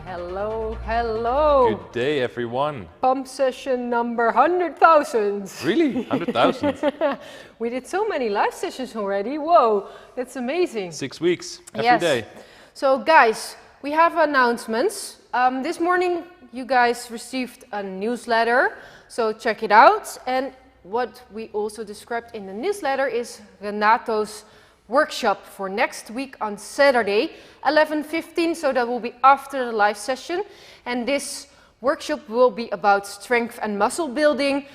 Hello, hello. Good day, everyone. Pump session number 100,000. Really? 100,000? We did so many live sessions already. Whoa, that's amazing. 6 weeks, every day. So guys, we have announcements. This morning you guys received a newsletter, so check it out. And what we also described in the newsletter is Renato's workshop for next week on Saturday, 11:15, so that will be after the live session. And this workshop will be about strength and muscle building.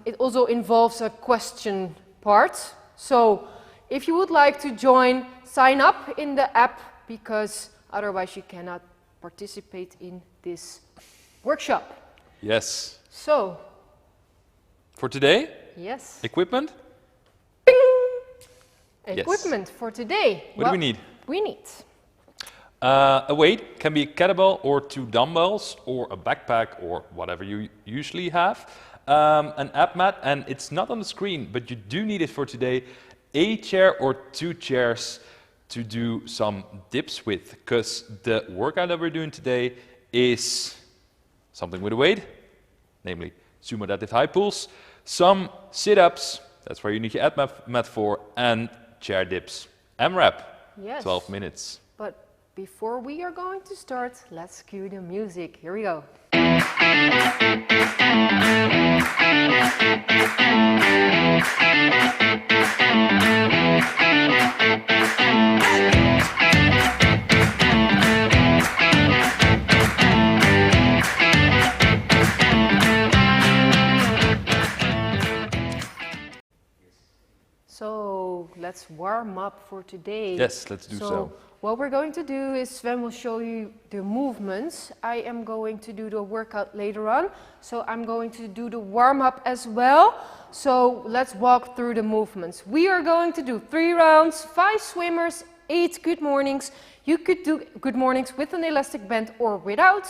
It also involves a question part. So if you would like to join, sign up in the app, because otherwise you cannot participate in this workshop. Yes. So. For today? Yes. Equipment? Equipment for today. What do we need? We need a weight, can be a kettlebell or 2 dumbbells or a backpack or whatever you usually have. An ab mat, and it's not on the screen, but you do need it for today. A chair or 2 chairs to do some dips with, because the workout that we're doing today is something with a weight, namely Sumo Deadlift high pulls, some sit-ups, that's where you need your ab mat for, and chair dips. Amrap, yes. 12 minutes. But before we are going to start, let's cue the music. Here we go. So let's warm up for today. Yes, let's do so. What we're going to do is Sven will show you the movements. I am going to do the workout later on. So I'm going to do the warm up as well. So let's walk through the movements. We are going to do 3 rounds, 5 swimmers, 8 good mornings. You could do good mornings with an elastic band or without,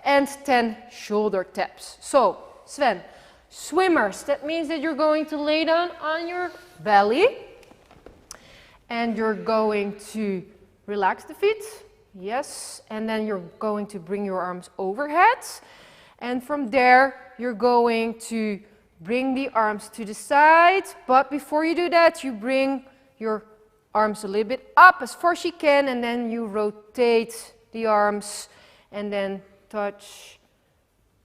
and 10 shoulder taps. So Sven, swimmers, that means that you're going to lay down on your belly and you're going to relax the feet, yes, and then you're going to bring your arms overhead, and from there you're going to bring the arms to the side, but before you do that you bring your arms a little bit up as far as you can, and then you rotate the arms and then touch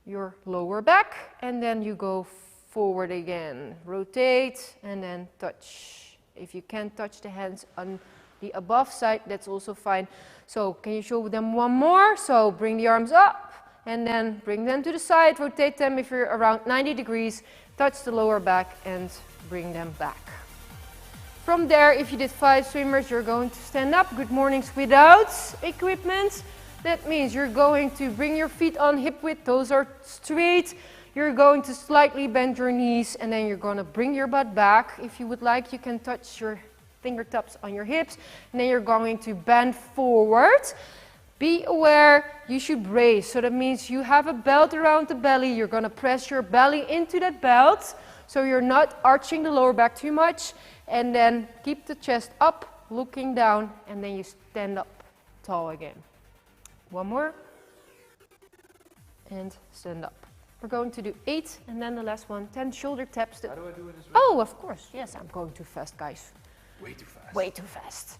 your lower back, and then you go forward again, rotate and then touch. If you can't touch the hands on the above side, that's also fine. So can you show them one more? So bring the arms up and then bring them to the side, rotate them if you're around 90 degrees, touch the lower back and bring them back. From there, if you did 5 swimmers, you're going to stand up. Good mornings without equipment. That means you're going to bring your feet on hip width, toes are straight. You're going to slightly bend your knees, and then you're going to bring your butt back. If you would like, you can touch your fingertips on your hips, and then you're going to bend forward. Be aware, you should brace. So that means you have a belt around the belly. You're going to press your belly into that belt, so you're not arching the lower back too much. And then keep the chest up, looking down, and then you stand up tall again. One more, and stand up. We're going to do 8, and then the last one, 10 shoulder taps. How do I do it as well? Oh, of course. Yes, I'm going too fast, guys. Way too fast. Way too fast.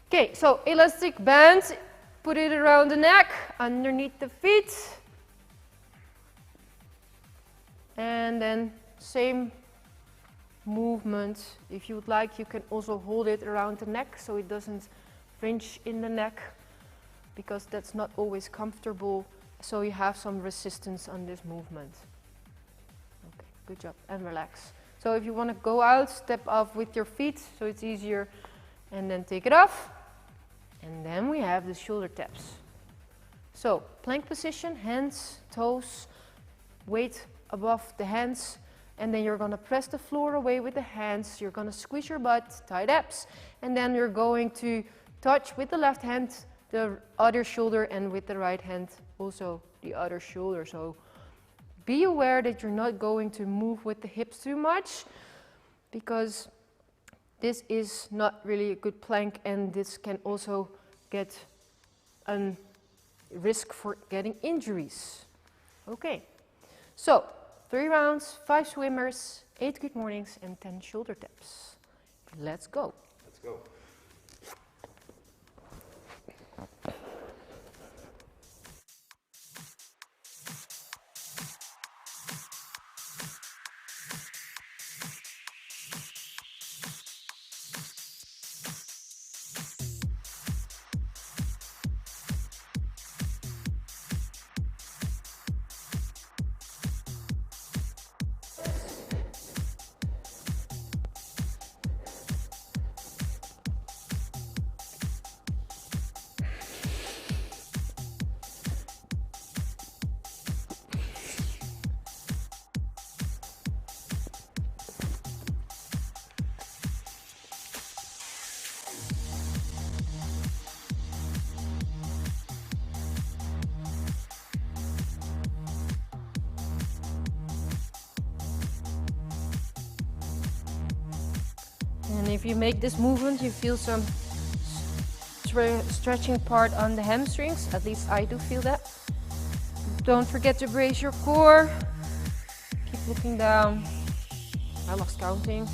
Okay, so elastic band, put it around the neck, underneath the feet. And then same movement. If you would like, you can also hold it around the neck so it doesn't fringe in the neck, because that's not always comfortable. So you have some resistance on this movement. Okay, good job, and relax. So if you want to go out, step off with your feet so it's easier, and then take it off. And then we have the shoulder taps. So plank position, hands, toes, weight above the hands, and then you're going to press the floor away with the hands. You're going to squeeze your butt, tight abs, and then you're going to touch with the left hand the other shoulder, and with the right hand also the other shoulder. So be aware that you're not going to move with the hips too much, because this is not really a good plank, and this can also get risk for getting injuries. Okay, so 3 rounds, 5 swimmers, 8 good mornings, and 10 shoulder taps. Let's go. Let's go. And if you make this movement, you feel some stretching part on the hamstrings. At least I do feel that. Don't forget to brace your core. Keep looking down. I lost counting.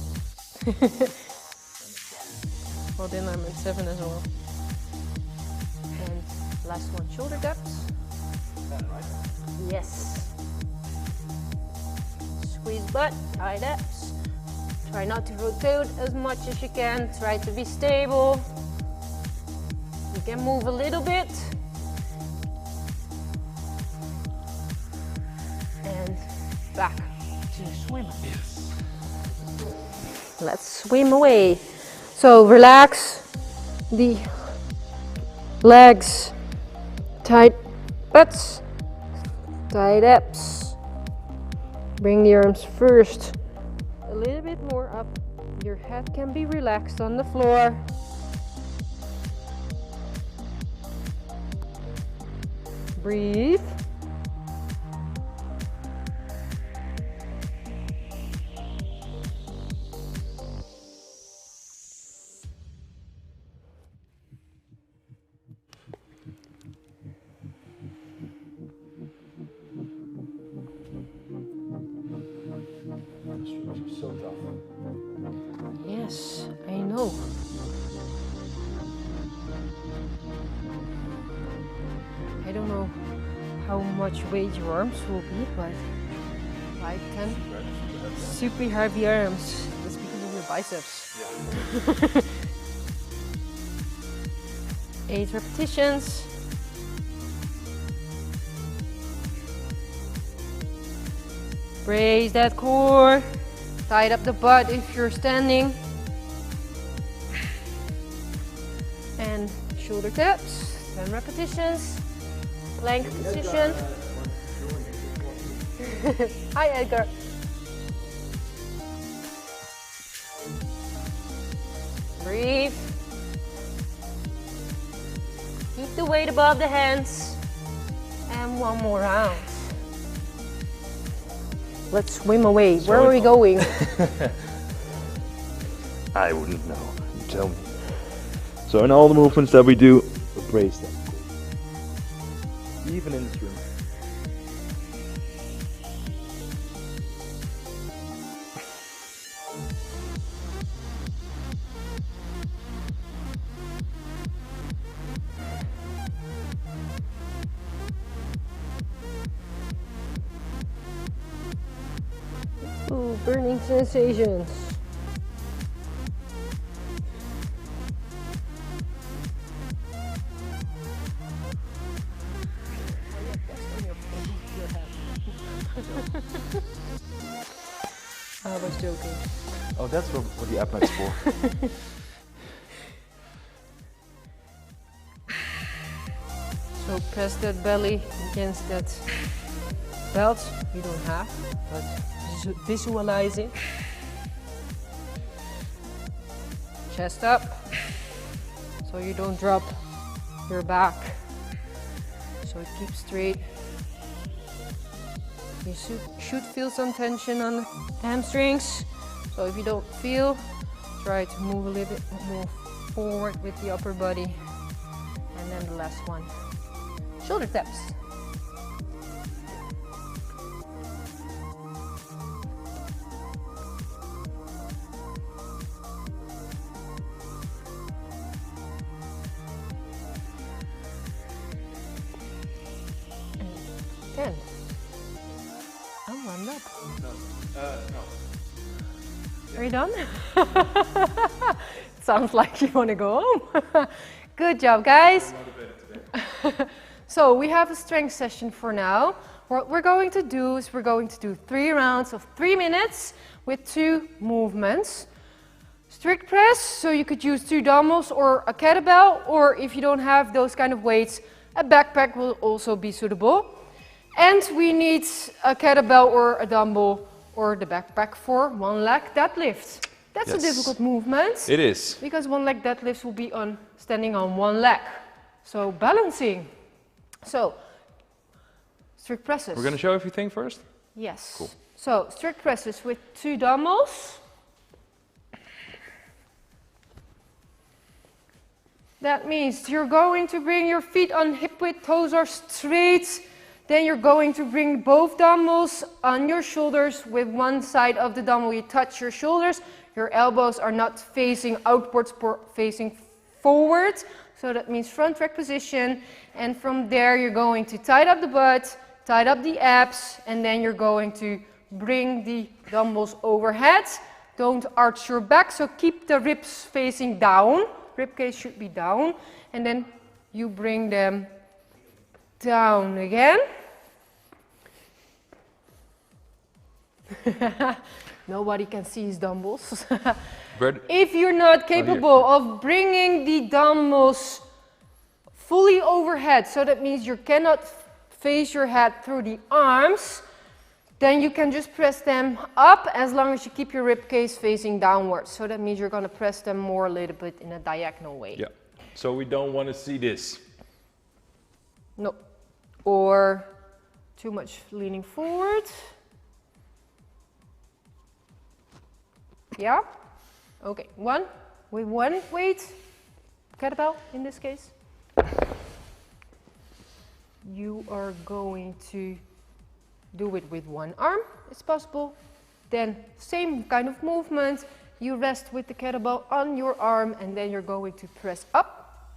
Well, then I'm at 7 as well. And last one, shoulder taps. Yes. Squeeze butt, tight abs. Try not to rotate as much as you can. Try to be stable. You can move a little bit. And back to the swimmer. Yes. Let's swim away. So relax the legs, tight butts, tight abs. Bring the arms first a little bit more up. Your head can be relaxed on the floor. Breathe. So tough. Yes, I know. I don't know how much weight your arms will be, but 5, 10 super heavy arms. That's because of your biceps. Yeah. 8 repetitions. Brace that core. Tight up the butt if you're standing. And shoulder taps. 10 repetitions. Plank position. Hi Edgar. Breathe. Keep the weight above the hands. And one more round. Let's swim away. Where are we going? I wouldn't know. You tell me. So in all the movements that we do, we brace them. Even in the swim. Ooh, burning sensations. I was joking. Oh, that's what the app mat's for. So press that belly against that belt. You don't have, but visualize it. Chest up, so you don't drop your back. So it keeps straight. You should feel some tension on the hamstrings. So if you don't feel, try to move a little bit more forward with the upper body. And then the last one, shoulder taps. And 10. I'm warmed up. No. Are you done? Sounds like you want to go home. Good job, guys. So we have a strength session for now. What we're going to do is we're going to do 3 rounds of 3 minutes with 2 movements. Strict press, so you could use 2 dumbbells or a kettlebell, or if you don't have those kind of weights, a backpack will also be suitable. And we need a kettlebell or a dumbbell or the backpack for 1 leg deadlift. That's a difficult movement. It is. Because 1 leg deadlifts will be on standing on 1 leg. So balancing. So strict presses. We're going to show everything first? Yes. Cool. So strict presses with 2 dumbbells. That means you're going to bring your feet on hip width, toes are straight. Then you're going to bring both dumbbells on your shoulders. With one side of the dumbbell you touch your shoulders. Your elbows are not facing outwards, but facing forward. So that means front rack position. And from there you're going to tighten up the butt, tighten up the abs, and then you're going to bring the dumbbells overhead. Don't arch your back, so keep the ribs facing down. Rib cage should be down. And then you bring them down again. Nobody can see his dumbbells. If you're not capable of bringing the dumbbells fully overhead, so that means you cannot face your head through the arms, then you can just press them up as long as you keep your rib cage facing downwards. So that means you're going to press them more a little bit in a diagonal way. Yeah. So we don't want to see this. No. Or too much leaning forward. Yeah? Okay, 1 with 1 weight, kettlebell in this case. You are going to do it with 1 arm, it's possible. Then same kind of movement, you rest with the kettlebell on your arm and then you're going to press up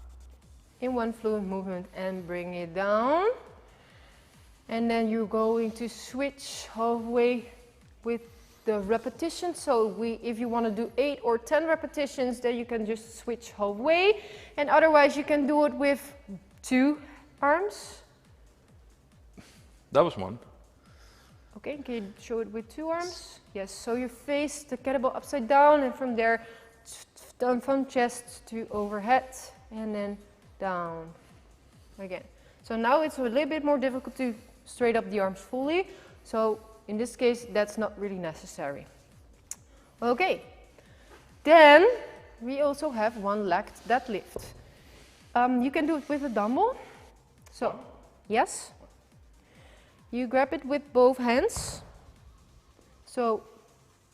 in 1 fluid movement and bring it down. And then you're going to switch halfway with the repetition. So if you want to do 8 or 10 repetitions, then you can just switch halfway. And otherwise you can do it with 2 arms. That was 1. Okay, can you show it with 2 arms? Yes, so you face the kettlebell upside down and from there, down from chest to overhead and then down again. So now it's a little bit more difficult to straight up the arms fully. So in this case, that's not really necessary. Okay, then we also have 1 leg deadlift. You can do it with a dumbbell. So, yes. You grab it with both hands. So,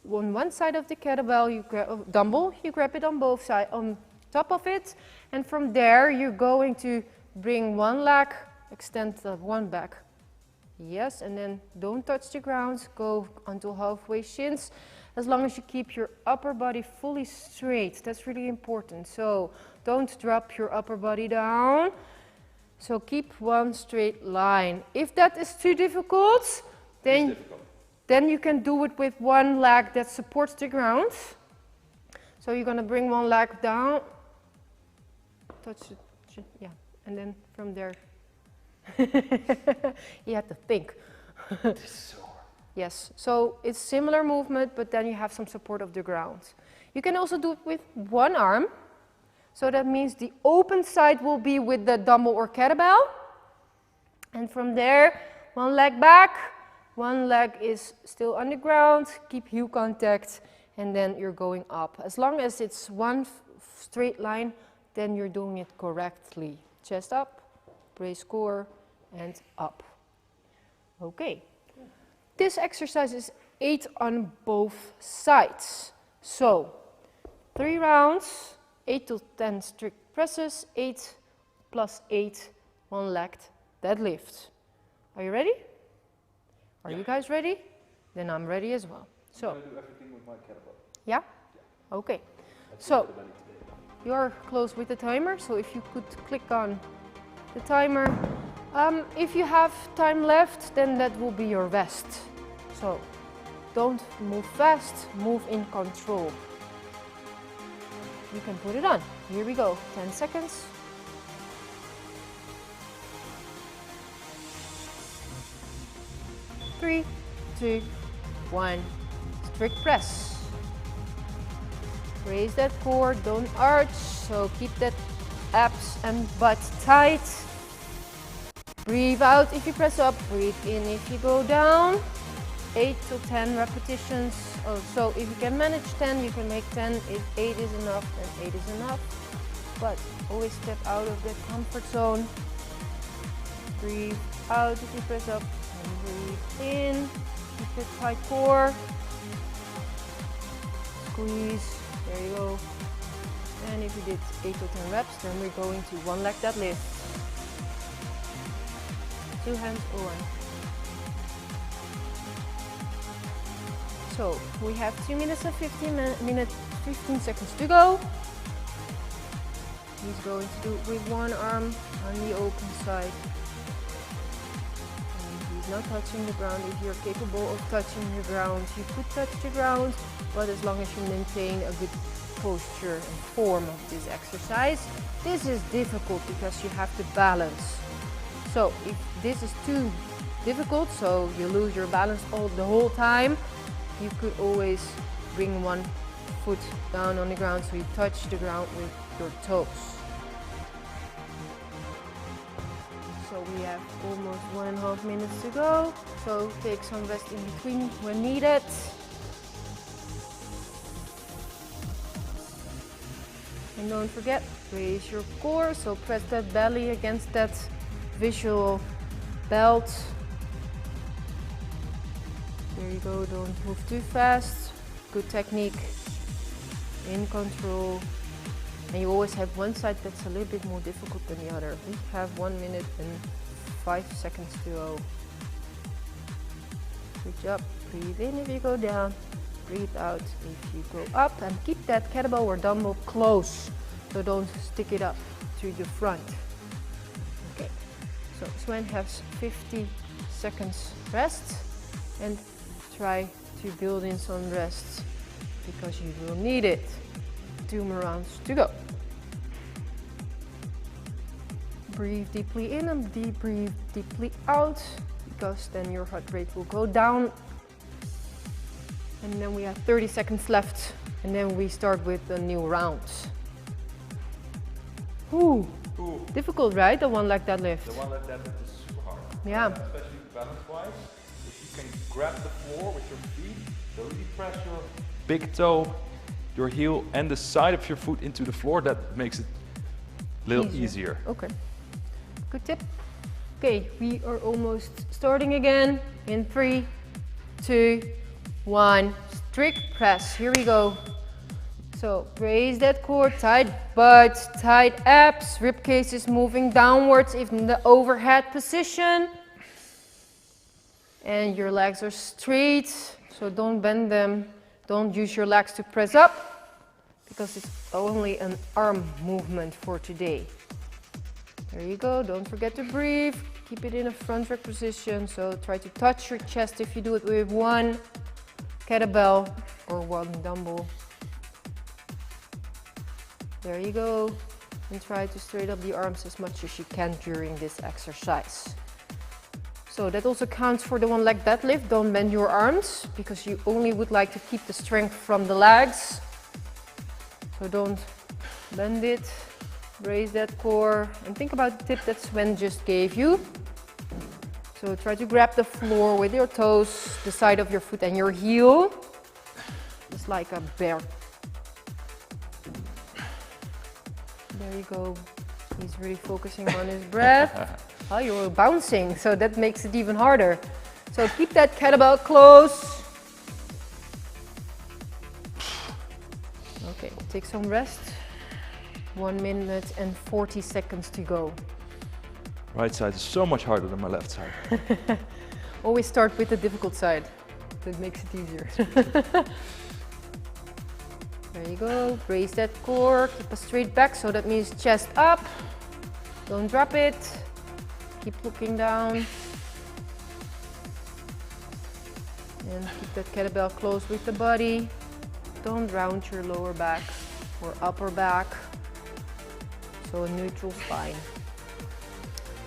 on one side of the kettlebell, you grab dumbbell, you grab it on both sides, on top of it. And from there, you're going to bring 1 leg, extend the 1 back. Yes, and then don't touch the ground, go until halfway shins, as long as you keep your upper body fully straight. That's really important. So don't drop your upper body down. So keep 1 straight line. If that is too difficult, then you can do it with 1 leg that supports the ground. So you're gonna bring 1 leg down, touch it, yeah, and then from there, you have to think. Yes, so it's similar movement, but then you have some support of the ground. You can also do it with 1 arm. So that means the open side will be with the dumbbell or kettlebell. And from there, 1 leg back, 1 leg is still on the ground, keep heel contact, and then you're going up. As long as it's 1 straight line, then you're doing it correctly. Chest up, brace core, and up. Okay. This exercise is 8 on both sides. So, 3 rounds, 8 to 10 strict presses, 8 plus 8 1-legged deadlift. Are you ready? Are you guys ready? Then I'm ready as well. So, I'm gonna do everything with my kettlebell. yeah? Okay. So, you're close with the timer, so if you could click on the timer. If you have time left, then that will be your rest. So, don't move fast, move in control. You can put it on. Here we go, 10 seconds. Three, two, one. Strict press. Raise that core, don't arch, so keep that abs and butt tight. Breathe out if you press up, breathe in if you go down. 8 to 10 repetitions. Oh, so if you can manage 10, you can make 10. If 8 is enough, then 8 is enough. But always step out of that comfort zone. Breathe out if you press up, and breathe in. Keep it tight core. Squeeze. There you go. And if you did 8 to 10 reps, then we're going to one leg deadlift. 2 hands or one. So we have 2 minutes and 15 seconds to go. He's going to do it with one arm on the open side. And he's not touching the ground. If you're capable of touching the ground, you could touch the ground, but as long as you maintain a good posture and form of this exercise. This is difficult because you have to balance. So if this is too difficult, so you lose your balance the whole time, you could always bring one foot down on the ground so you touch the ground with your toes. So we have almost 1.5 minutes to go. So take some rest in between when needed. And don't forget, raise your core, so press that belly against that visual belt. There you go, don't move too fast. Good technique, in control. And you always have one side that's a little bit more difficult than the other. We have 1 minute and 5 seconds to go. Good job, breathe in if you go down. Breathe out if you go up, and keep that kettlebell or dumbbell close, so don't stick it up to the front. Okay, so Sven has 50 seconds rest, and try to build in some rest because you will need it. 2 more rounds to go. Breathe deeply in and breathe deeply out, because then your heart rate will go down. And then we have 30 seconds left, and then we start with a new round. Ooh. Difficult, right? The one leg deadlift. The one leg deadlift is super hard. Yeah. Especially balance-wise. If you can grab the floor with your feet, so really press your big toe, your heel, and the side of your foot into the floor, that makes it a little easier. Okay. Good tip. Okay, we are almost starting again in 3, 2, 1, strict press. Here we go. So raise that core, tight butt, tight abs, rib cage is moving downwards in the overhead position. And your legs are straight, so don't bend them. Don't use your legs to press up, because it's only an arm movement for today. There you go, don't forget to breathe. Keep it in a front rack position, so try to touch your chest if you do it with one kettlebell or one dumbbell. There you go, and try to straighten up the arms as much as you can during this exercise. So that also counts for the one leg deadlift. Don't bend your arms, because you only would like to keep the strength from the legs. So don't bend it, raise that core, and think about the tip that Sven just gave you. So try to grab the floor with your toes, the side of your foot and your heel, just like a bear. There you go. He's really focusing on his breath. Oh, you're bouncing, so that makes it even harder. So keep that kettlebell close. Okay, take some rest. 1 minute and 40 seconds to go. Right side is so much harder than my left side. Always start with the difficult side. That makes it easier. There you go. Raise that core. Keep a straight back. So that means chest up. Don't drop it. Keep looking down. And keep that kettlebell close with the body. Don't round your lower back or upper back. So a neutral spine.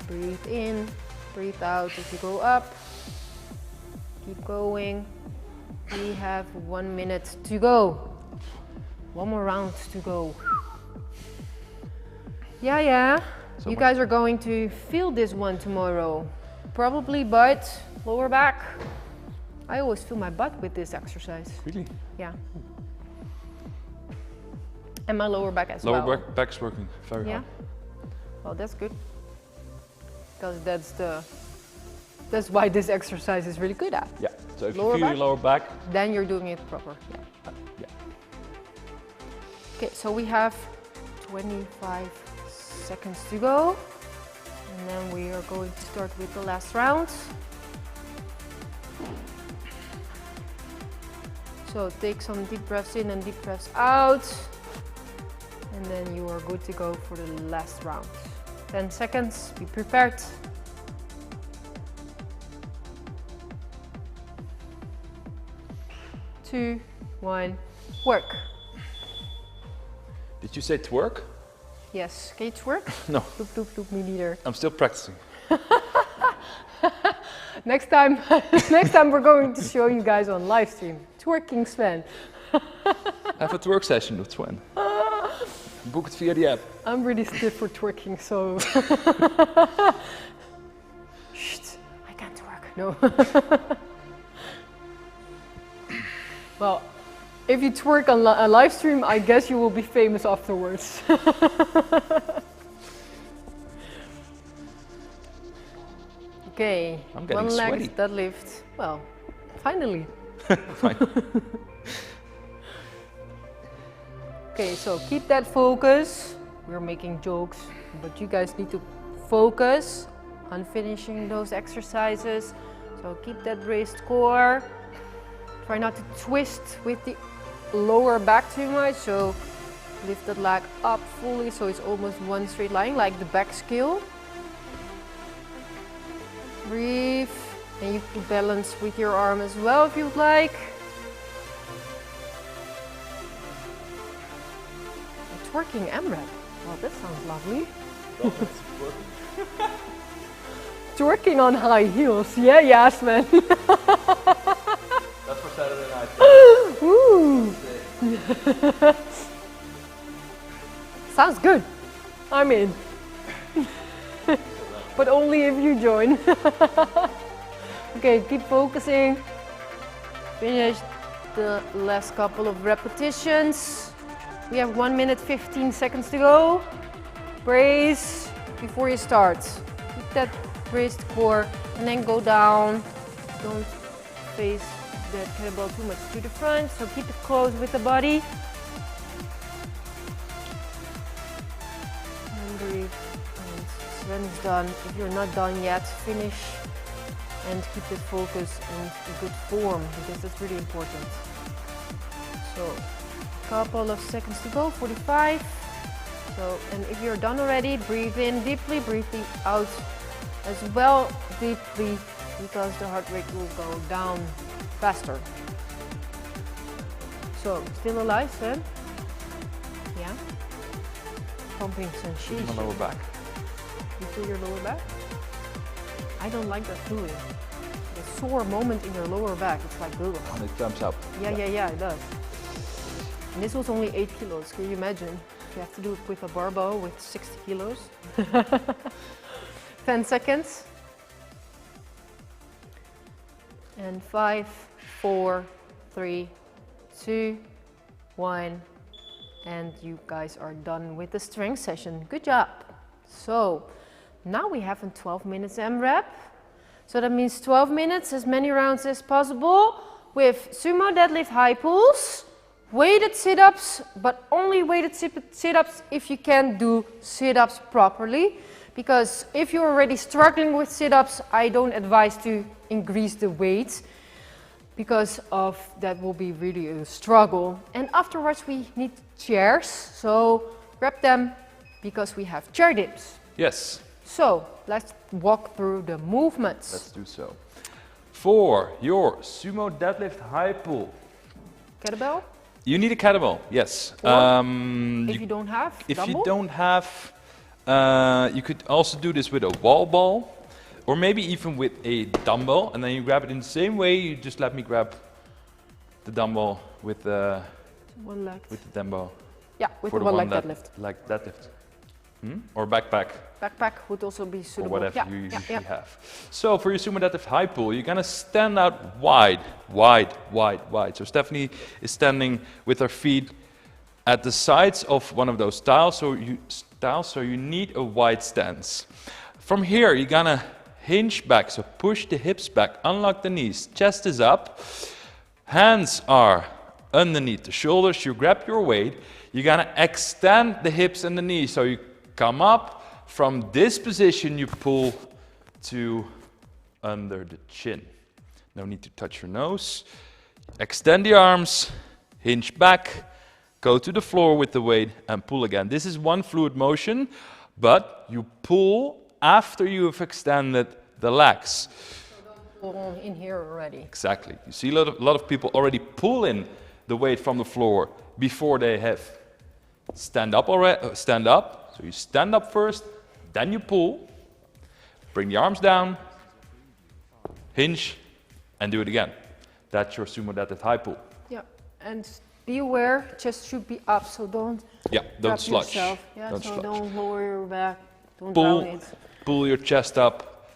Breathe in, breathe out as you go up. Keep going. We have 1 minute to go. One more round to go. Yeah. So you guys are going to feel this one tomorrow. Probably butt, lower back. I always feel my butt with this exercise. Really? Yeah. And my lower back as well. Lower back's working very hard. Well, that's good. Because that's why this exercise is really good at. Yeah. So if Lower you feel back? your lower back, Then you're doing it proper. yeah. Okay, so we have 25 seconds to go. And then we are going to start with the last round. So take some deep breaths in and deep breaths out. And then you are good to go for the last round. 10 seconds, be prepared. Two, one, work. Did you say twerk? Yes, can you twerk? No, Loop, loop, loop, me neither. I'm still practicing. Next time we're going to show you guys on live stream. Twerking Sven. Have a twerk session with Sven. Book it via the app. I'm really stiff for twerking, so. Shh, I can't twerk. No. Well, if you twerk on a live stream, I guess you will be famous afterwards. Okay, I'm getting one leg sweaty. deadlift. Well, finally. Fine. Okay, so keep that focus. We're making jokes, but you guys need to focus on finishing those exercises. So keep that braced core. Try not to twist with the lower back too much. So lift that leg up fully so it's almost one straight line, like the back scale. Breathe, and you can balance with your arm as well if you'd like. Twerking Amrap. Well, that sounds lovely. Twerking on high heels. Yeah, Yasmin. That's for Saturday night. Ooh. Sounds good. I'm in. But only if you join. Okay, keep focusing. Finish the last couple of repetitions. We have 1 minute 15 seconds to go. Brace before you start. Keep that braced core and then go down. Don't face that kettlebell too much to the front, so keep it close with the body. And breathe. And Sven is done. If you're not done yet, finish and keep the focus and a good form, because that's really important. So, couple of seconds to go, 45. So, and if you're done already, breathe in deeply, breathe out as well deeply, because the heart rate will go down faster. So, still alive, Sven? Yeah? Pumping sensation. My lower back. You feel your lower back? I don't like that feeling. The sore moment in your lower back, it's like, ugh. And it jumps up. Yeah, it does. And this was only 8 kilos, can you imagine? You have to do it with a barbell with 60 kilos. 10 seconds. And 5, 4, 3, 2, 1. And you guys are done with the strength session. Good job. So now we have a 12 minutes Amrap. So that means 12 minutes, as many rounds as possible, with sumo deadlift high pulls, weighted sit-ups, but only weighted sit-ups if you can do sit-ups properly. because if you're already struggling with sit-ups, I don't advise to increase the weight, because of that will be really a struggle. And afterwards we need chairs, so grab them because we have chair dips. Yes. So let's walk through the movements. Let's do so. For your sumo deadlift high pull, Kettlebell? you need a kettlebell, yes. If you don't have If dumbbell? you don't have, you could also do this with a wall ball, or maybe even with a dumbbell, and then you grab it in the same way. You just let me grab the dumbbell with the one leg. with the dumbbell. Yeah, with for the the one leg that, deadlift. like deadlift, or backpack, Backpack would also be or suitable. whatever Yeah, you yeah, usually yeah. have. So for your sumo deadlift high pull, you're gonna stand out wide, wide, wide, wide. So Stephanie is standing with her feet at the sides of one of those tiles. So you need a wide stance. From here, you're gonna hinge back. So push the hips back, unlock the knees. Chest is up. Hands are underneath the shoulders. You grab your weight. You're gonna extend the hips and the knees. So you come up. From this position, you pull to under the chin. No need to touch your nose. Extend the arms, hinge back, go to the floor with the weight and pull again. This is one fluid motion, but you pull after you have extended the legs. So don't pull in here already. Exactly. You see a lot of people already pull in the weight from the floor before they have stand up already. Stand up. So you stand up first, then you pull, bring the arms down, hinge, and do it again. That's your sumo deadlift high pull. Yeah, and be aware, chest should be up, so don't Don't slouch. yourself. Yeah, Don't so slouch. don't lower your back, don't Pull, down it. pull your chest up.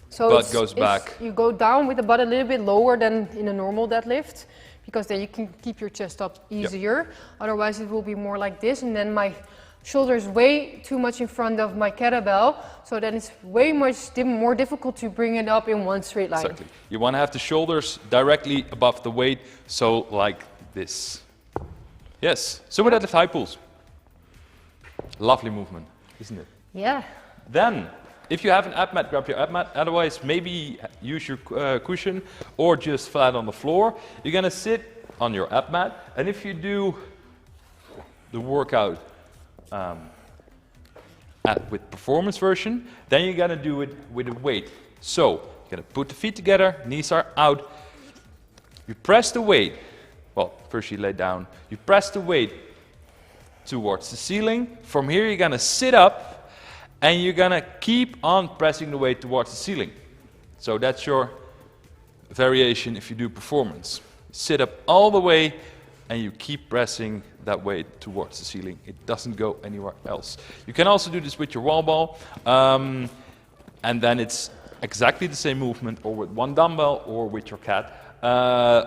So Butt goes back. You go down with the butt a little bit lower than in a normal deadlift, because then you can keep your chest up easier. Otherwise it will be more like this, and then my shoulders way too much in front of my kettlebell, so then it's way much more difficult to bring it up in one straight line. Exactly. You want to have the shoulders directly above the weight, so like this. Yes, sumo deadlift high pulls. Lovely movement, isn't it? Yeah. Then, if you have an ab mat, grab your ab mat. Otherwise, maybe use your cushion or just flat on the floor. You're gonna sit on your ab mat, and if you do the workout with performance version, then you're gonna do it with a weight. So, you're gonna put the feet together, knees are out. You press the weight. Well, first you lay down. You press the weight towards the ceiling. From here, you're gonna sit up, and you're gonna keep on pressing the weight towards the ceiling. So that's your variation if you do performance. Sit up all the way, and you keep pressing that weight towards the ceiling. It doesn't go anywhere else. You can also do this with your wall ball, and then it's exactly the same movement, or with one dumbbell, or with your cat,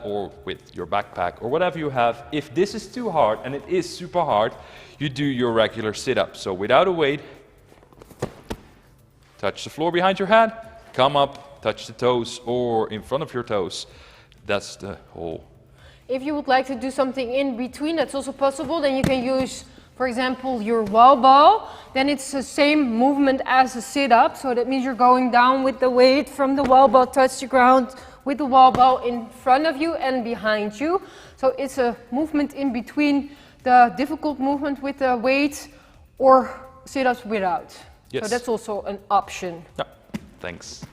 or with your backpack, or whatever you have. If this is too hard, and it is super hard, you do your regular sit-up. So without a weight, touch the floor behind your head, come up, touch the toes, or in front of your toes. That's the whole. If you would like to do something in between, that's also possible. Then you can use, for example, your wall ball. Then it's the same movement as a sit-up. So that means you're going down with the weight from the wall ball, touch the ground with the wall ball in front of you and behind you. So it's a movement in between the difficult movement with the weight or sit-ups without. Yes. So that's also an option. No, thanks.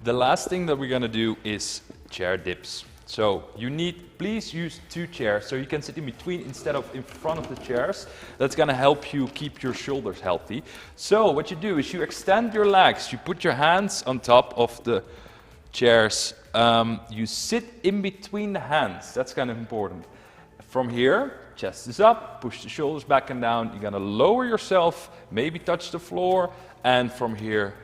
The last thing that we're gonna do is chair dips. So you need, please use 2 chairs so you can sit in between instead of in front of the chairs. That's gonna help you keep your shoulders healthy. So what you do is you extend your legs, you put your hands on top of the chairs, you sit in between the hands. That's kind of important. From here, chest is up, push the shoulders back and down. You're gonna lower yourself, maybe touch the floor, and from here,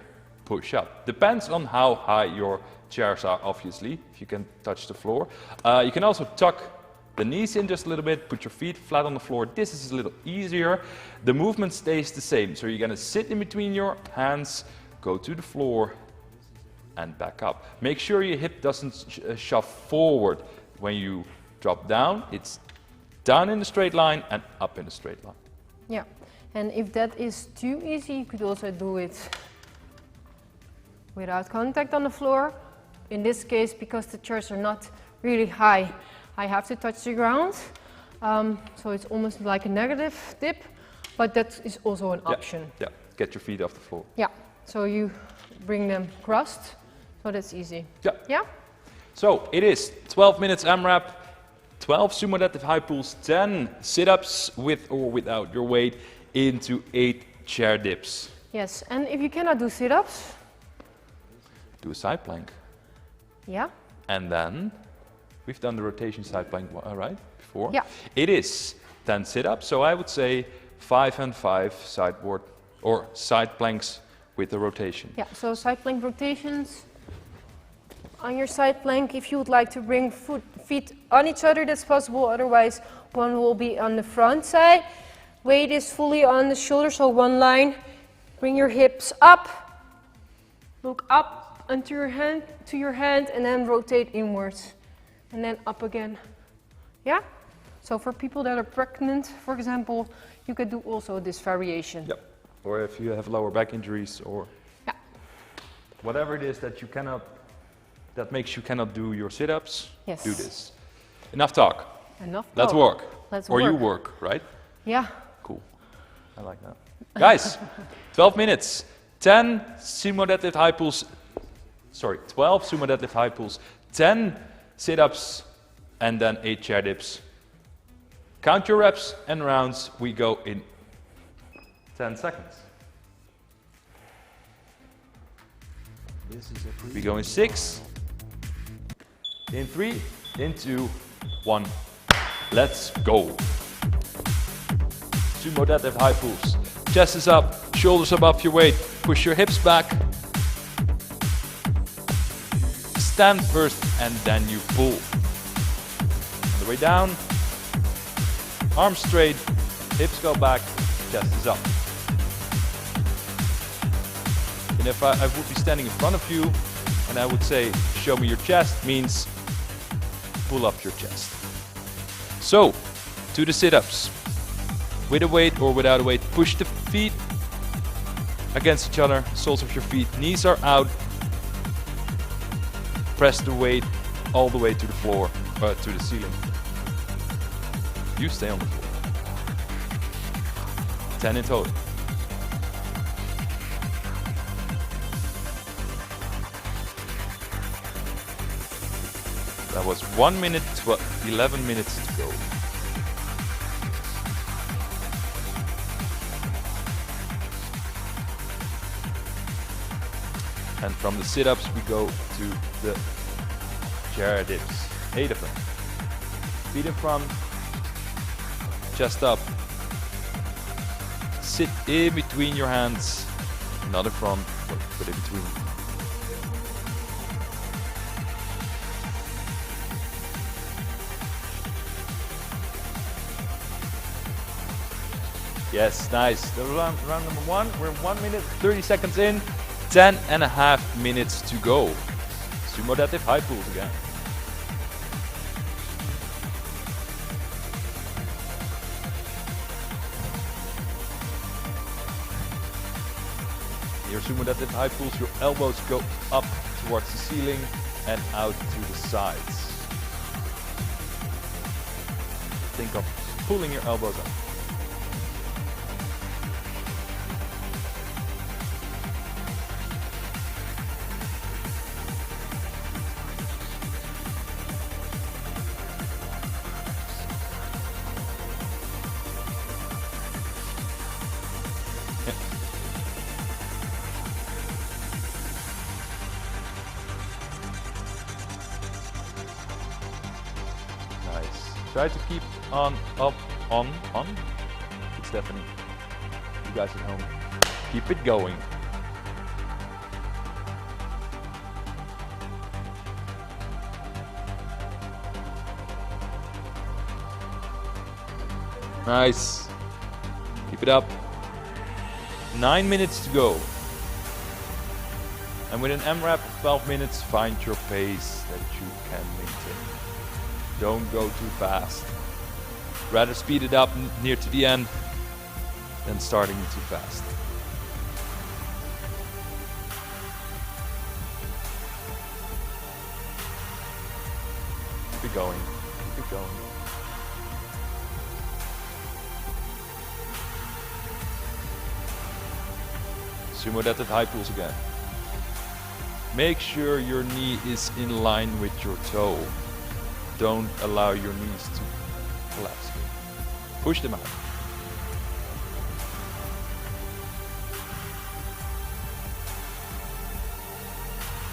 push up. Depends on how high your chairs are, obviously, if you can touch the floor. You can also tuck the knees in just a little bit, put your feet flat on the floor. This is a little easier. The movement stays the same. So you're gonna sit in between your hands, go to the floor, and back up. Make sure your hip doesn't shove forward when you drop down. It's down in a straight line and up in a straight line. Yeah. And if that is too easy, you could also do it without contact on the floor. In this case, because the chairs are not really high, I have to touch the ground. So it's almost like a negative dip, but that is also an option. Yeah, get your feet off the floor. Yeah, so you bring them crossed, so that's easy. Yeah. Yeah? So it is 12 minutes AMRAP, 12 sumo deadlift high pulls, 10 sit-ups with or without your weight into 8 chair dips. Yes, and if you cannot do sit-ups, do a side plank. yeah. And then we've done the rotation side plank, right? Before. Yeah. It is 10 sit-ups, so I would say 5 and 5 sideboard or side planks with the rotation. Yeah, so side plank rotations. On your side plank, if you would like to bring feet on each other, that's possible. Otherwise, one will be on the front side. Weight is fully on the shoulder, so one line. Bring your hips up. Look up onto your hand, and then rotate inwards. And then up again. Yeah? So for people that are pregnant, for example, you could do also this variation. Yep. Or if you have lower back injuries or whatever it is that you cannot, that makes you cannot do your sit-ups, Yes. do this. Enough talk. Enough. Let's talk. work. Let's or work. you work, right? Yeah. Cool. I like that. Guys, 12 minutes. 10 sumo deadlift high pulls. Sorry, 12 sumo deadlift high pulls, 10 sit-ups, and then 8 chair dips. Count your reps and rounds. We go in 10 seconds. We go in 6, in 3, in 2, 1. Let's go. Sumo deadlift high pulls. Chest is up, shoulders above your weight. Push your hips back. Stand first and then you pull. On the way down, arms straight, hips go back, chest is up. And if I would be standing in front of you and I would say, show me your chest, means pull up your chest. So, to the sit-ups. With a weight or without a weight, push the feet against each other, soles of your feet, knees are out. Press the weight all the way to the floor, to the ceiling. You stay on the floor. 10 in total. That was 1 minute, 11 minutes to go. And from the sit-ups we go to the chair dips. 8 of them. Feet in front, chest up. Sit in between your hands, not in front, but in between. Yes, nice. The round number 1, we're 1 minute, 30 seconds in. 10.5 minutes to go. Sumo deadlift high pulls again. Your sumo deadlift high pulls, your elbows go up towards the ceiling and out to the sides. Think of pulling your elbows up. Try to keep on. It's Stephanie. You guys at home. Keep it going. Nice. Keep it up. 9 minutes to go. And with an Amrap, 12 minutes, find your pace that you can maintain. Don't go too fast. Rather speed it up near to the end. than starting it too fast. Keep it going, keep it going. Sumo deadlift high pulls again. Make sure your knee is in line with your toe. Don't allow your knees to collapse. Push them out.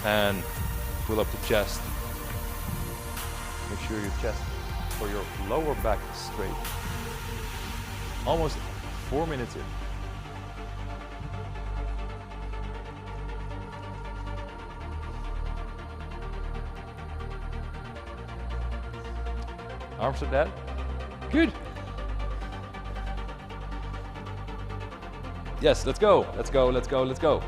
And pull up the chest. Make sure your chest or your lower back is straight. Almost 4 minutes in. Arms are dead. Good. Yes, let's go. Let's go, let's go, let's go.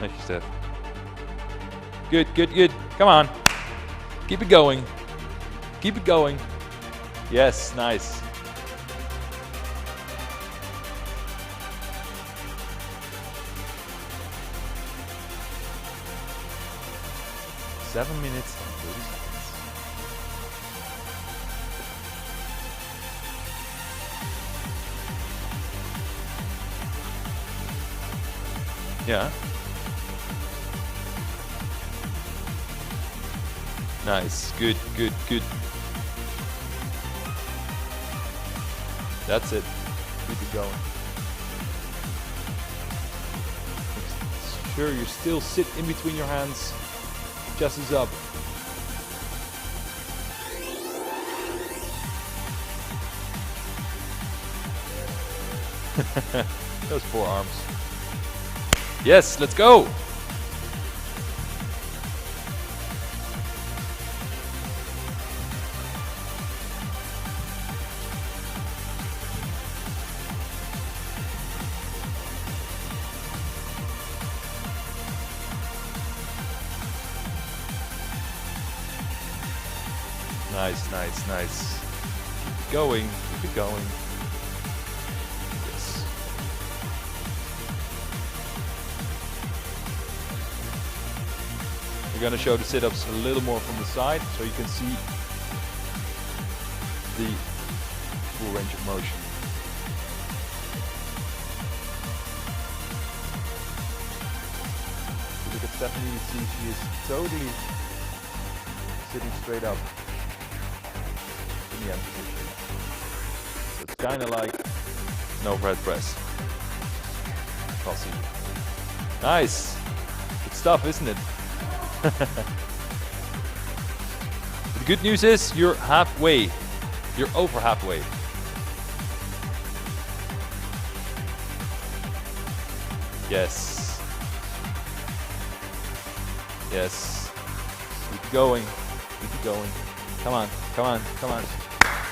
Nice, Steph. Good, good, good. Come on. Keep it going. Keep it going. Yes, nice. Seven minutes and 30 seconds. Yeah. Nice. Good, good, good. That's it. Keep it going. Make sure you still sit in between your hands. Chest is up. Those forearms. Yes, let's go. Nice, nice, nice. Keep it going, keep it going. Yes. We're gonna show the sit-ups a little more from the side so you can see the full range of motion. If you look at Stephanie, you see she is totally sitting straight up. Position. So it's kind of like an overhead press. I'll see. Nice. Good stuff, isn't it? The good news is you're halfway. You're over halfway. Yes. Yes. Keep going. Keep it going. Come on. Come on. Come on.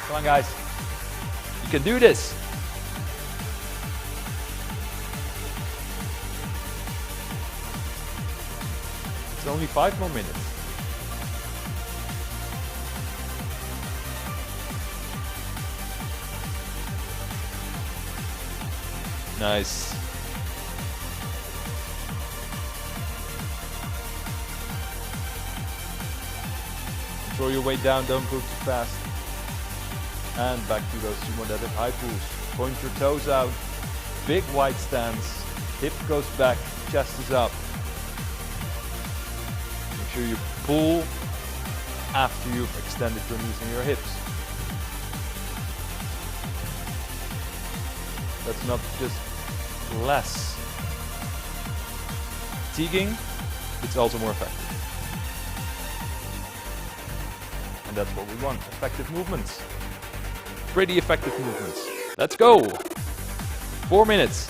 Come on, guys. You can do this. It's only 5 more minutes. Nice. Control your weight down, don't go too fast. And back to those sumo deadlift high pulls. Point your toes out, big wide stance, hip goes back, chest is up. Make sure you pull after you've extended your knees and your hips. That's not just less fatiguing, it's also more effective. And that's what we want, effective movements. Pretty effective movements. Let's go. 4 minutes.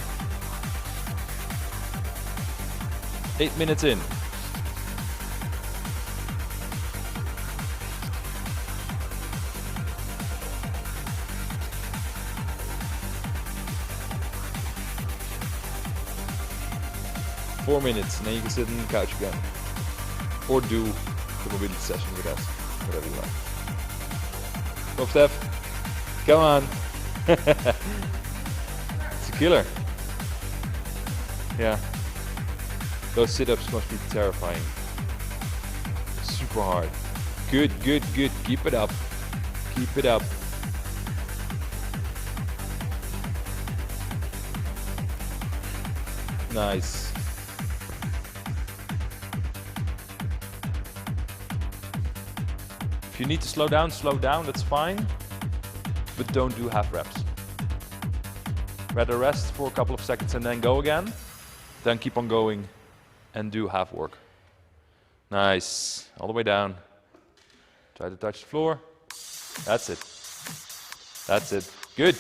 8 minutes in. 4 minutes, and then you can sit on the couch again. Or do the mobility session with us, whatever you like. Come on, Steph. Come on. It's a killer. Yeah. Those sit-ups must be terrifying. Super hard. Good, good, good. Keep it up. Keep it up. Nice. If you need to slow down, that's fine. But don't do half reps. Rather rest for a couple of seconds and then go again. Then keep on going and do half work. Nice. All the way down. Try to touch the floor. That's it. That's it. Good.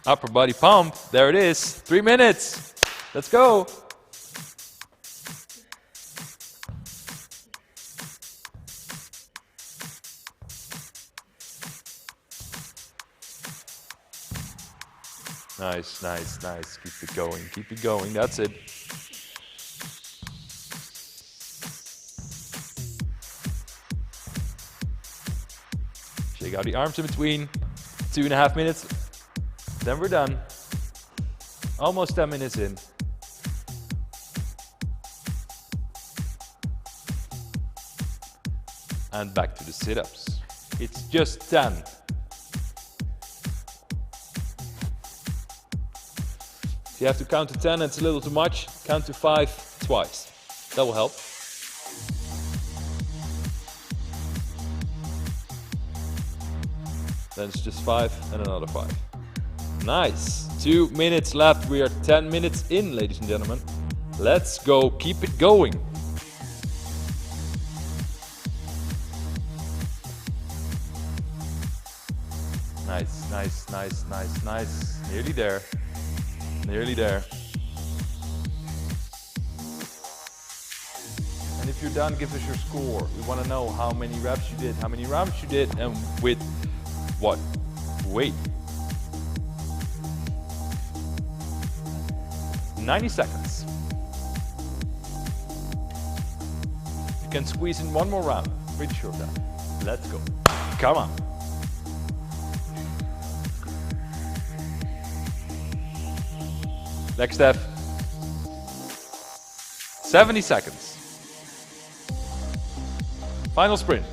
Upper body pump. There it is. 3 minutes. Let's go. Nice, nice, nice. Keep it going. Keep it going. That's it. Shake out the arms in between. 2.5 minutes. Then we're done. Almost 10 minutes in. And back to the sit-ups. It's just 10. If you have to count to 10 and it's a little too much, count to 5 twice. That will help. Then it's just 5 and another 5. Nice. 2 minutes left. We are 10 minutes in, ladies and gentlemen. Let's go. Keep it going. Nice, nice, nice, nice, nice. Nearly there. Nearly there. And if you're done, give us your score. We want to know how many reps you did, how many rounds you did, and with what weight. 90 seconds. You can squeeze in one more round. Pretty sure of that. Let's go. Come on. Next step. 70 seconds. Final sprint.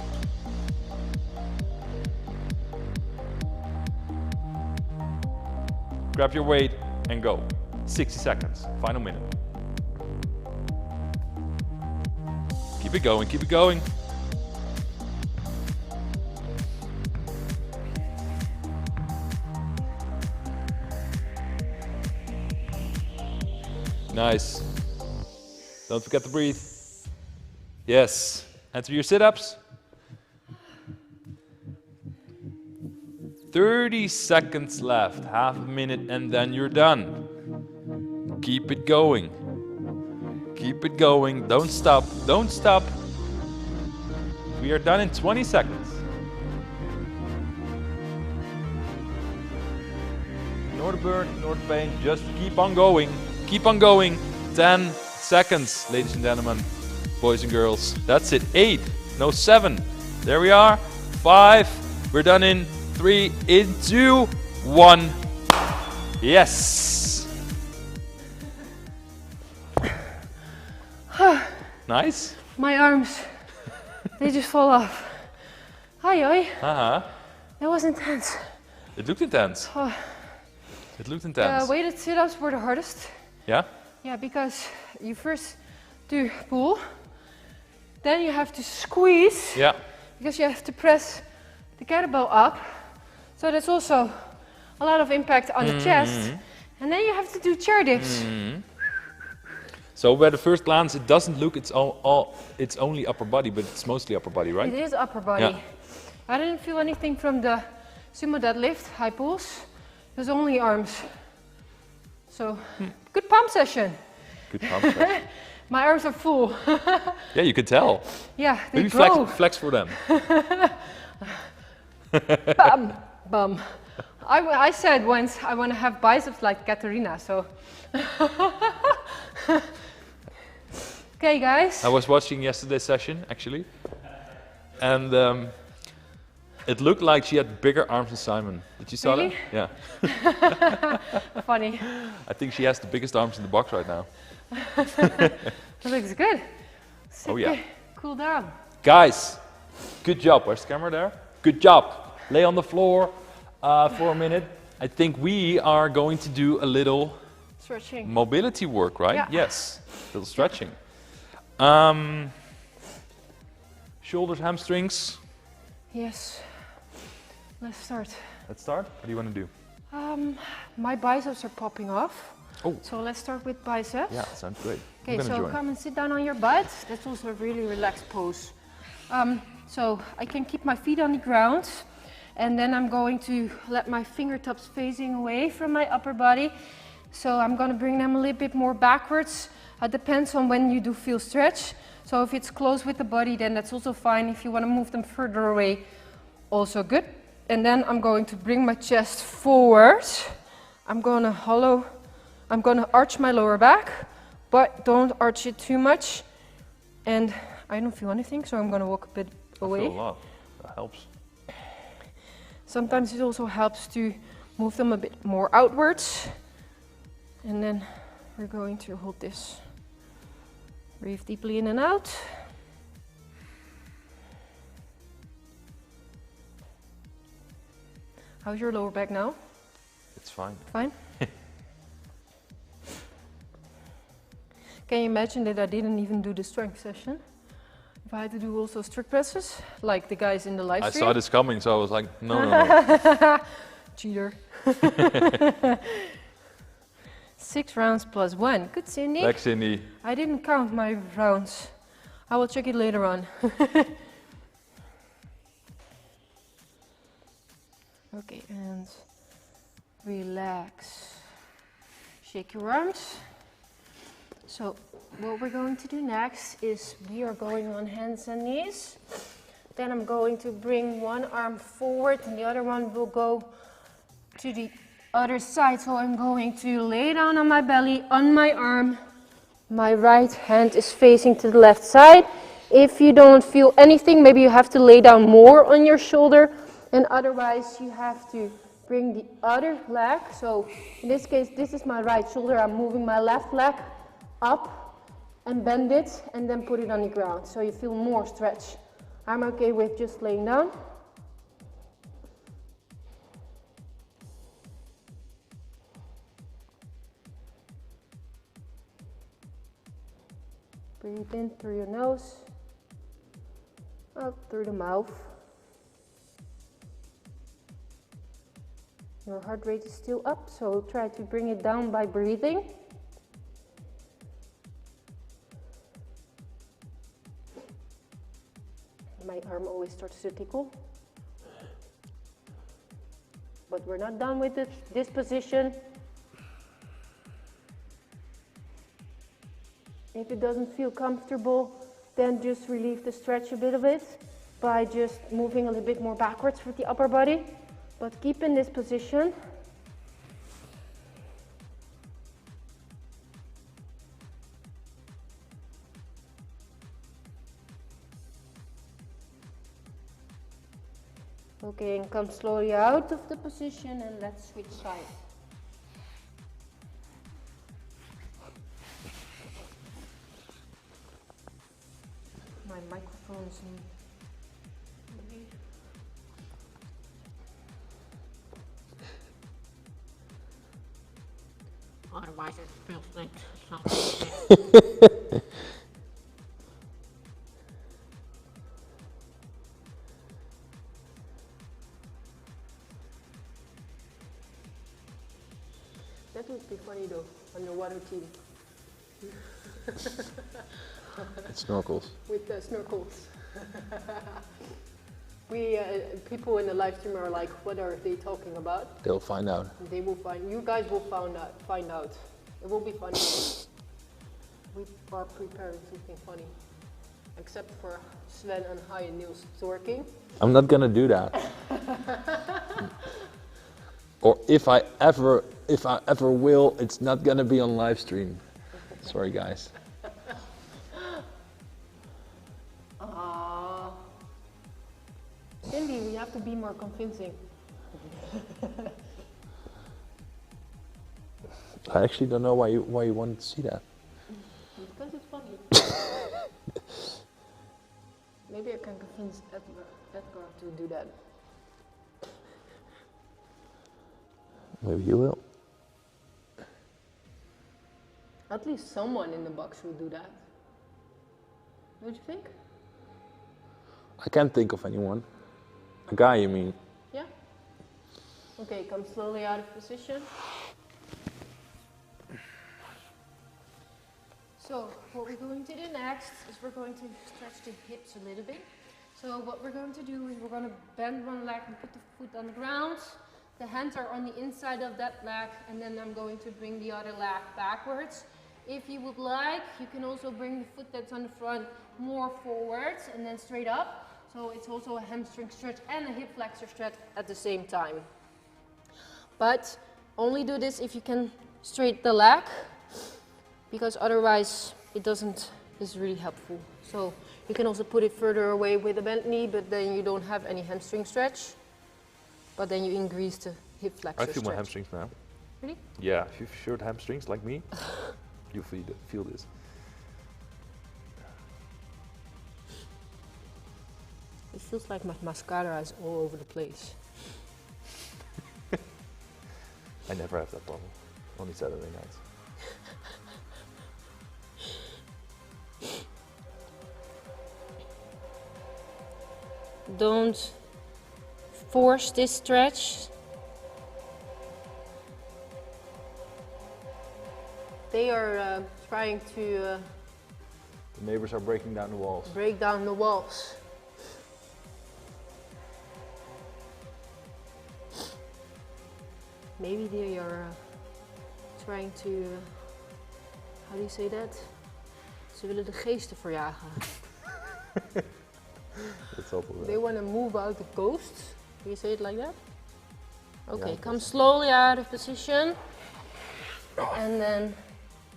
Grab your weight and go. 60 seconds. Final minute. Keep it going, keep it going. Nice. Don't forget to breathe. Yes. Enter your sit-ups. 30 seconds left. Half a minute and then you're done. Keep it going. Keep it going. Don't stop. Don't stop. We are done in 20 seconds. Ignore the burn, ignore the pain. Just keep on going. Keep on going. 10 seconds, ladies and gentlemen, boys and girls. That's it. 8, no 7. There we are. 5. We're done in 3, in 2, 1. Yes. Nice. My arms, they just fall off. Hi, oi. Uh-huh. That was intense. It looked intense. It looked intense. Weighted sit-ups were the hardest. Yeah? Yeah, because you first do pull, then you have to squeeze. Yeah. Because you have to press the kettlebell up. So that's also a lot of impact on the chest. And then you have to do chair dips. So at the first glance, it doesn't look it's only upper body, but it's mostly upper body, right? It is upper body. Yeah. I didn't feel anything from the Sumo deadlift, high pulls. It was only arms. So, good pump session. Good pump session. My arms are full. Yeah, you could tell. Yeah, they Maybe flex for them. Bam, bam. I said once I want to have biceps like Katerina, so. Okay, guys. I was watching yesterday's session, actually. And it looked like she had bigger arms than Simon. Did you saw Really? that? Yeah. Funny. I think she has the biggest arms in the box right now. That looks good. Oh yeah. Cool down. Guys, good job. Where's the camera there? Good job. Lay on the floor for a minute. I think we are going to do a little Stretching. mobility work, right? Yeah. Yes, a little stretching. Shoulders, hamstrings. Yes. Let's start. Let's start. What do you want to do? My biceps are popping off. Oh. So let's start with biceps. Yeah, sounds great. I'm Okay, gonna so join. come and sit down on your butt. That's also a really relaxed pose. So I can keep my feet on the ground, and then I'm going to let my fingertips facing away from my upper body. So I'm going to bring them a little bit more backwards. It depends on when you do feel stretch. So if it's close with the body, then that's also fine. If you want to move them further away, also good. And then I'm going to bring my chest forward. I'm going to arch my lower back, but don't arch it too much. And I don't feel anything, so I'm going to walk a bit away. I feel a lot. That helps. Sometimes it also helps to move them a bit more outwards. And then we're going to hold this. Breathe deeply in and out. How's your lower back now? It's fine. Fine? Can you imagine that I didn't even do the strength session? If I had to do also strict presses, like the guys in the live I stream. saw this coming, so I was like, no, no, no. Cheater. 6 rounds plus 1. Good, Cindy. Back, Cindy. I didn't count my rounds. I will check it later on. Okay, and relax. Shake your arms. So what we're going to do next is we are going on hands and knees. Then I'm going to bring one arm forward and the other one will go to the other side. So I'm going to lay down on my belly, on my arm. My right hand is facing to the left side. If you don't feel anything, maybe you have to lay down more on your shoulder. And otherwise you have to bring the other leg. So in this case, this is my right shoulder. I'm moving my left leg up and bend it and then put it on the ground. So you feel more stretch. I'm okay with just laying down. Breathe in through your nose, out through the mouth. Your heart rate is still up, so try to bring it down by breathing. My arm always starts to tickle. But we're not done with this position. If it doesn't feel comfortable, then just relieve the stretch a bit of it by just moving a little bit more backwards with the upper body. But keep in this position. Okay, and come slowly out of the position and let's switch sides. My microphone is in. Otherwise it feels like something. That would be funny though, underwater team. It snorkels. With the snorkels. We people in the live stream are like, what are they talking about? They'll find out. They will find. You guys will find out. It will be funny. We are preparing something funny, except for Sven and Hai and Niels twerking. I'm not gonna do that. Or if I ever will, it's not gonna be on live stream. Sorry guys. Cindy, we have to be more convincing. I actually don't know why you wanted to see that. Because it's funny. Maybe I can convince Edgar to do that. Maybe you will. At least someone in the box will do that. Don't you think? I can't think of anyone. A guy, you mean? Yeah. Okay, come slowly out of position. So what we're going to do next is we're going to stretch the hips a little bit. So what we're going to do is we're going to bend one leg and put the foot on the ground. The hands are on the inside of that leg, and then I'm going to bring the other leg backwards. If you would like, you can also bring the foot that's on the front more forwards and then straight up. So it's also a hamstring stretch and a hip flexor stretch at the same time. But only do this if you can straighten the leg, because otherwise it isn't really helpful. So you can also put it further away with a bent knee, but then you don't have any hamstring stretch. But then you increase the hip flexor stretch. I feel my hamstrings now. Really? Yeah, if you've short hamstrings like me, you feel this. It feels like my mascara is all over the place. I never have that problem. Only Saturday nights. Don't force this stretch. They are trying to The neighbors are breaking down the walls. break down the walls. Maybe they are trying to, how do you say that? Ze willen de geesten verjagen. That's awful. They want to move out the ghosts. Do you say it like that? Okay, Yeah, come slowly out of position. And then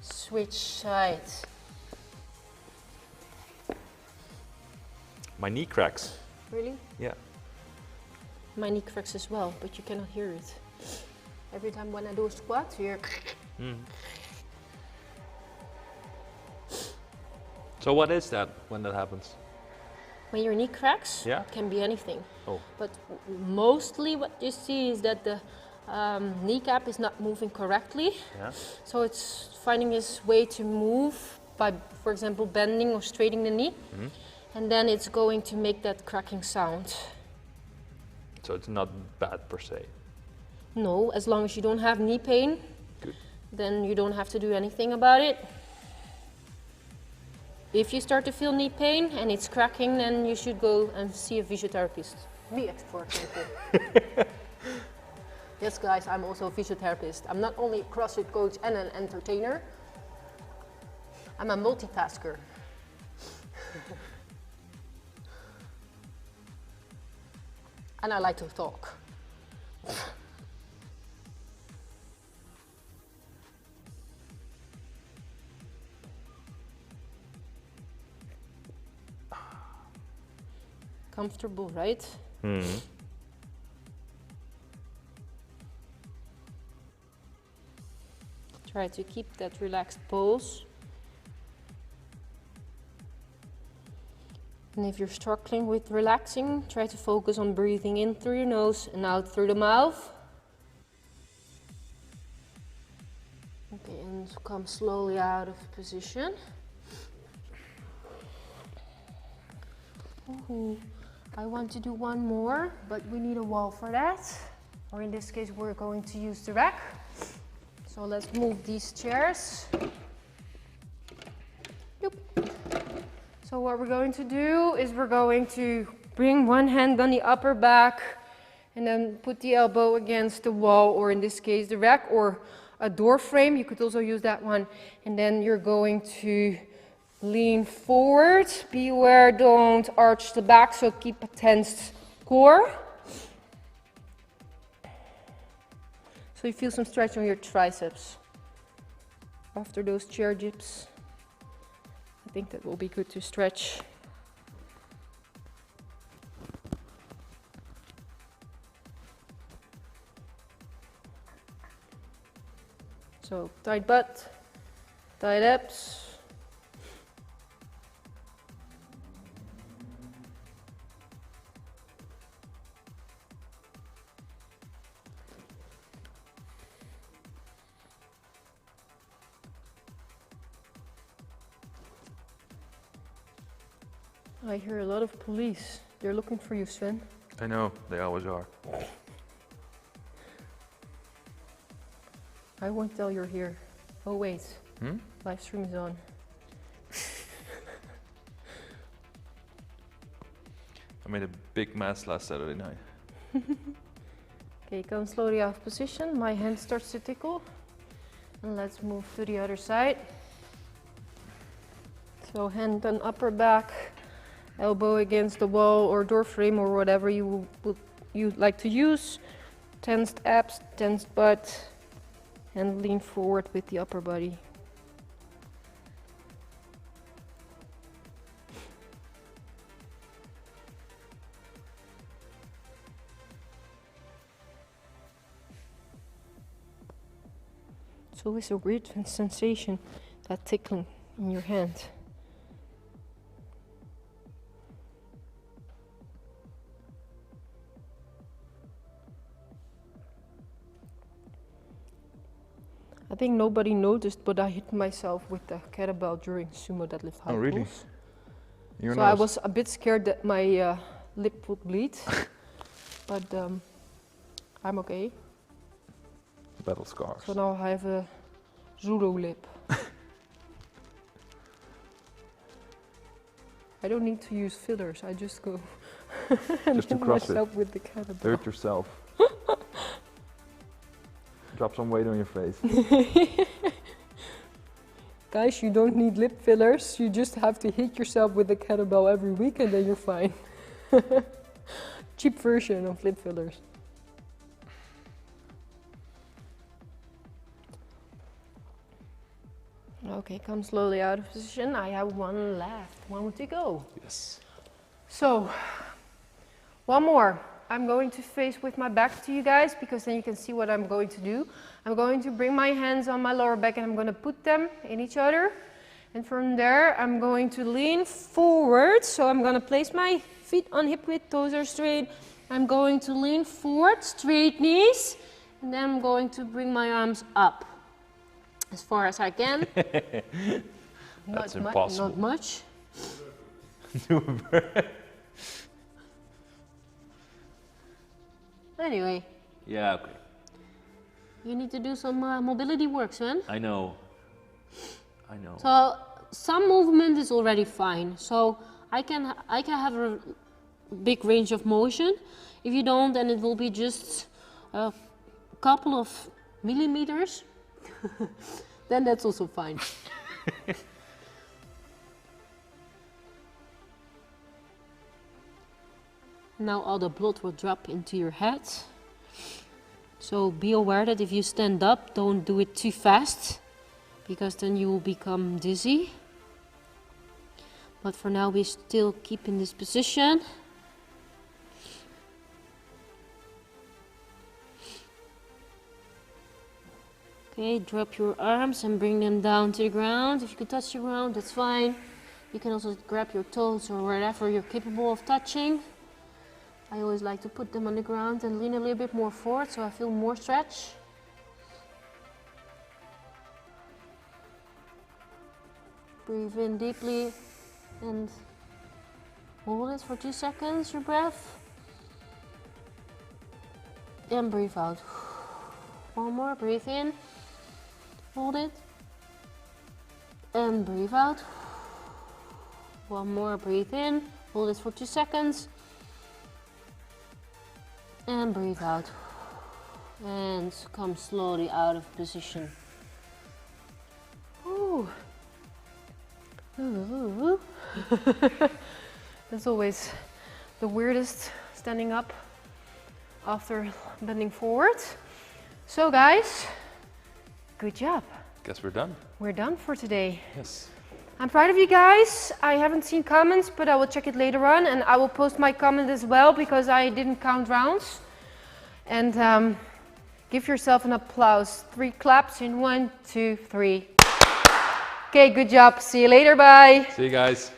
switch sides. My knee cracks. Really? Yeah. My knee cracks as well, but you cannot hear it. Every time when I do a squat, you hear. So what is that when that happens? When your knee cracks, Yeah. it can be anything. Oh. But mostly what you see is that the kneecap is not moving correctly. Yeah. So it's finding its way to move by, for example, bending or straightening the knee. And then it's going to make that cracking sound. So it's not bad per se. No, as long as you don't have knee pain, Good. then you don't have to do anything about it. If you start to feel knee pain and it's cracking, then you should go and see a physiotherapist. Me, for example. Yes, guys, I'm also a physiotherapist. I'm not only a CrossFit coach and an entertainer. I'm a multitasker. And I like to talk. Comfortable, right? Try to keep that relaxed pose. And if you're struggling with relaxing, try to focus on breathing in through your nose and out through the mouth. Okay, and come slowly out of position. Ooh, I want to do one more, but we need a wall for that. Or in this case, we're going to use the rack. So let's move these chairs. Yoop. So what we're going to do is we're going to bring one hand on the upper back and then put the elbow against the wall, or in this case the rack or a door frame. You could also use that one. And then you're going to lean forward. Beware, don't arch the back, so keep a tensed core. So you feel some stretch on your triceps after those chair dips. I think that will be good to stretch. So tight butt, tight abs. I hear a lot of police. They're looking for you, Sven. I know, they always are. I won't tell you're here. Oh wait, live stream is on. I made a big mess last Saturday night. Okay, come slowly out of position. My hand starts to tickle. And let's move to the other side. So hand on upper back, elbow against the wall or door frame or whatever you'd like to use. Tensed abs, tensed butt, and lean forward with the upper body. It's always a weird sensation, that tickling in your hand. I think nobody noticed, but I hit myself with the kettlebell during sumo deadlift high Oh, really? pulls. Your So nose. I was a bit scared that my lip would bleed, but I'm okay. Battle scars. So now I have a Zulu lip. I don't need to use fillers, I just go and Just do hit CrossFit. myself with the kettlebell. Hurt yourself. Drop some weight on your face. Guys, you don't need lip fillers, you just have to hit yourself with the kettlebell every week and then you're fine. Cheap version of lip fillers. Okay, come slowly out of position. I have one left, one more to go. Yes. So, one more. I'm going to face with my back to you guys because then you can see what I'm going to do. I'm going to bring my hands on my lower back and I'm going to put them in each other. And from there, I'm going to lean forward. So I'm going to place my feet on hip width, toes are straight. I'm going to lean forward, straight knees. And then I'm going to bring my arms up as far as I can. That's Not impossible. Not much. Anyway, Yeah, okay. you need to do some mobility work, Sven. I know. I know. So some movement is already fine. So I can have a big range of motion. If you don't, then it will be just a couple of millimeters. Then that's also fine. Now all the blood will drop into your head. So be aware that if you stand up, don't do it too fast, because then you will become dizzy. But for now, we still keep in this position. Okay, drop your arms and bring them down to the ground. If you can touch the ground, that's fine. You can also grab your toes or wherever you're capable of touching. I always like to put them on the ground and lean a little bit more forward so I feel more stretch. Breathe in deeply and hold it for 2 seconds, your breath. And breathe out. One more, breathe in, hold it, and breathe out. One more, breathe in, hold it for 2 seconds, and breathe out. And come slowly out of position. Ooh. Ooh. That's always the weirdest, standing up after bending forward. So guys, good job. Guess we're done. We're done for today. Yes. I'm proud of you guys. I haven't seen comments, but I will check it later on, and I will post my comment as well because I didn't count rounds. And give yourself an applause. 3 claps in 1, 2, 3. Okay, good job. See you later. Bye. See you guys.